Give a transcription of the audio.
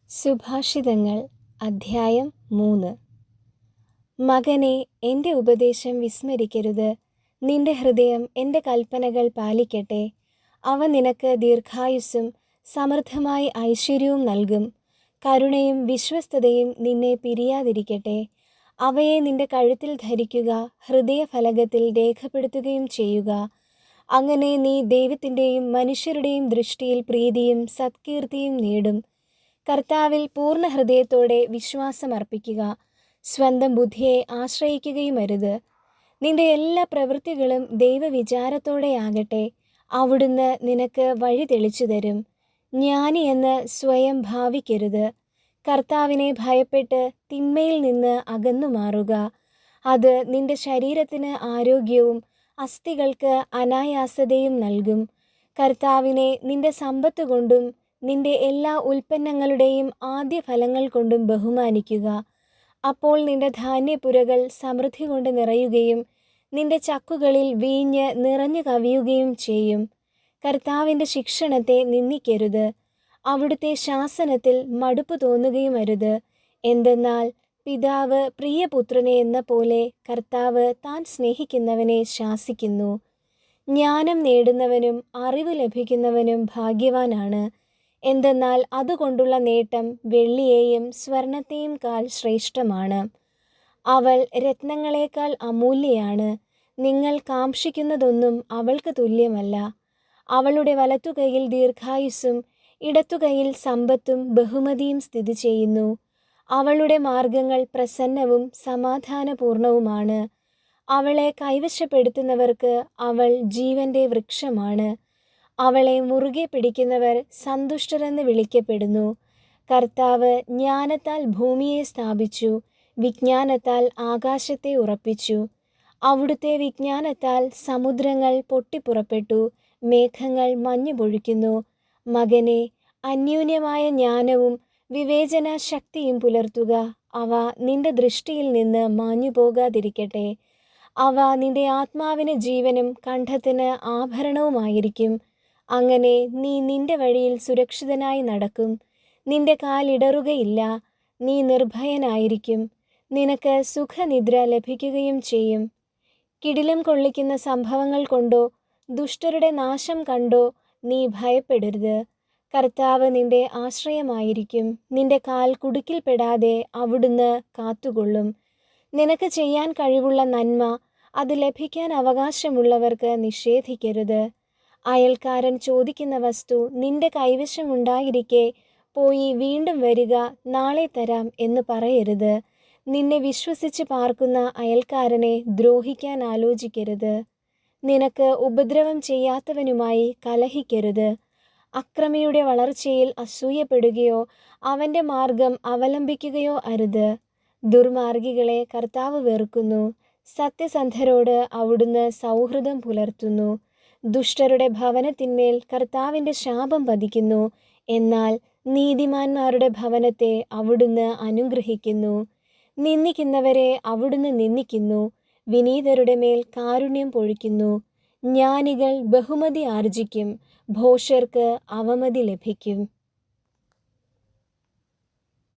സുഭാഷിതങ്ങൾ അധ്യായം 3. മകനെ, എൻ്റെ ഉപദേശം വിസ്മരിക്കരുത്. നിന്റെ ഹൃദയം എൻ്റെ കൽപ്പനകൾ പാലിക്കട്ടെ. അവ നിനക്ക് ദീർഘായുസ്സും സമൃദ്ധമായ ഐശ്വര്യവും നൽകും. കരുണയും വിശ്വസ്തതയും നിന്നെ പിരിയാതിരിക്കട്ടെ. അവയെ നിന്റെ കഴുത്തിൽ ധരിക്കുക, ഹൃദയഫലകത്തിൽ രേഖപ്പെടുത്തുകയും ചെയ്യുക. അങ്ങനെ നീ ദൈവത്തിൻ്റെയും മനുഷ്യരുടെയും ദൃഷ്ടിയിൽ പ്രീതിയും സത്കീർത്തിയും നേടും. കർത്താവിൽ പൂർണ്ണ ഹൃദയത്തോടെ വിശ്വാസമർപ്പിക്കുക. സ്വന്തം ബുദ്ധിയെ ആശ്രയിക്കുകയുമരുത്. നിന്റെ എല്ലാ പ്രവൃത്തികളും ദൈവവിചാരത്തോടെയാകട്ടെ. അവിടുന്ന് നിനക്ക് വഴി തെളിച്ചു തരും. ജ്ഞാനിയെന്ന് സ്വയം ഭാവിക്കരുത്. കർത്താവിനെ ഭയപ്പെട്ട് തിന്മയിൽ നിന്ന് അകന്നു മാറുക. അത് നിന്റെ ശരീരത്തിന് ആരോഗ്യവും അസ്ഥികൾക്ക് അനായാസതയും നൽകും. കർത്താവിനെ നിന്റെ സമ്പത്ത് കൊണ്ടും നിന്റെ എല്ലാ ഉൽപ്പന്നങ്ങളുടെയും ആദ്യ ഫലങ്ങൾ കൊണ്ടും ബഹുമാനിക്കുക. അപ്പോൾ നിന്റെ ധാന്യപ്പുരകൾ സമൃദ്ധി കൊണ്ട് നിറയുകയും നിന്റെ ചക്കുകളിൽ വീഞ്ഞ് നിറഞ്ഞു കവിയുകയും ചെയ്യും. കർത്താവിൻ്റെ ശിക്ഷണത്തെ നിന്ദിക്കരുത്. അവിടുത്തെ ശാസനത്തിൽ മടുപ്പ് തോന്നുകയുമരുത്. എന്തെന്നാൽ പിതാവ് പ്രിയപുത്രനെ എന്ന പോലെ കർത്താവ് താൻ സ്നേഹിക്കുന്നവനെ ശാസിക്കുന്നു. ജ്ഞാനം നേടുന്നവനും അറിവ് ലഭിക്കുന്നവനും ഭാഗ്യവാനാണ്. എന്തെന്നാൽ അതുകൊണ്ടുള്ള നേട്ടം വെള്ളിയെയും സ്വർണത്തെയും കാൾ ശ്രേഷ്ഠമാണ്. അവൾ രത്നങ്ങളെക്കാൾ അമൂല്യയാണ്. നിങ്ങൾ കാംക്ഷിക്കുന്നതൊന്നും അവൾക്ക് തുല്യമല്ല. അവളുടെ വലത്തുകൈയിൽ ദീർഘായുസ്സും ഇടത്തുകൈയിൽ സമ്പത്തും ബഹുമതിയും സ്ഥിതി ചെയ്യുന്നു. അവളുടെ മാർഗങ്ങൾ പ്രസന്നവും സമാധാനപൂർണവുമാണ്. അവളെ കൈവശപ്പെടുത്തുന്നവർക്ക് അവൾ ജീവന്റെ വൃക്ഷമാണ്. അവളെ മുറുകെ പിടിക്കുന്നവർ സന്തുഷ്ടരെന്ന് വിളിക്കപ്പെടുന്നു. കർത്താവ് ജ്ഞാനത്താൽ ഭൂമിയെ സ്ഥാപിച്ചു, വിജ്ഞാനത്താൽ ആകാശത്തെ ഉറപ്പിച്ചു. അവിടുത്തെ വിജ്ഞാനത്താൽ സമുദ്രങ്ങൾ പൊട്ടിപ്പുറപ്പെട്ടു, മേഘങ്ങൾ മഞ്ഞു പൊഴിക്കുന്നു. മകനെ, അന്യോന്യമായ ജ്ഞാനവും വിവേചന ശക്തിയും പുലർത്തുക. അവ നിന്റെ ദൃഷ്ടിയിൽ നിന്ന് മാഞ്ഞു പോകാതിരിക്കട്ടെ. അവ നിന്റെ ആത്മാവിന് ജീവനും കണ്ഠത്തിന് ആഭരണവുമായിരിക്കും. അങ്ങനെ നീ നിന്റെ വഴിയിൽ സുരക്ഷിതനായി നടക്കും. നിന്റെ കാലിടറുകയില്ല. നീ നിർഭയനായിരിക്കും. നിനക്ക് സുഖനിദ്ര ലഭിക്കുകയും ചെയ്യും. കിടിലം കൊള്ളിക്കുന്ന സംഭവങ്ങൾ കൊണ്ടോ ദുഷ്ടരുടെ നാശം കണ്ടോ നീ ഭയപ്പെടരുത്. കർത്താവ് നിന്റെ ആശ്രയമായിരിക്കും. നിന്റെ കാൽ കുടുക്കിൽപ്പെടാതെ അവിടുന്ന് കാത്തുകൊള്ളും. നിനക്ക് ചെയ്യാൻ കഴിവുള്ള നന്മ അത് ലഭിക്കാൻ അവകാശമുള്ളവർക്ക് നിഷേധിക്കരുത്. അയൽക്കാരൻ ചോദിക്കുന്ന വസ്തു നിന്റെ കൈവശമുണ്ടായിരിക്കെ പോയി വീണ്ടും വരിക, നാളെ തരാം എന്ന് പറയരുത്. നിന്നെ വിശ്വസിച്ച് പാർക്കുന്ന അയൽക്കാരനെ ദ്രോഹിക്കാൻ ആലോചിക്കരുത്. നിനക്ക് ഉപദ്രവം ചെയ്യാത്തവനുമായി കലഹിക്കരുത്. അക്രമിയുടെ വളർച്ചയിൽ അസൂയപ്പെടുകയോ അവൻ്റെ മാർഗം അവലംബിക്കുകയോ അരുത്. ദുർമാർഗികളെ കർത്താവ് വെറുക്കുന്നു. സത്യസന്ധരോട് അവിടുന്ന് സൗഹൃദം പുലർത്തുന്നു. ദുഷ്ടരുടെ ഭവനത്തിന്മേൽ കർത്താവിൻ്റെ ശാപം പതിക്കുന്നു. എന്നാൽ നീതിമാന്മാരുടെ ഭവനത്തെ അവിടുന്ന് അനുഗ്രഹിക്കുന്നു. നിന്ദിക്കുന്നവരെ അവിടുന്ന് നിന്ദിക്കുന്നു. വിനീതരുടെ മേൽ കാരുണ്യം പൊഴിക്കുന്നു. ജ്ഞാനികൾ ബഹുമതി ആർജിക്കും, ഭോഷർക്ക് അവമതി ലഭിക്കും.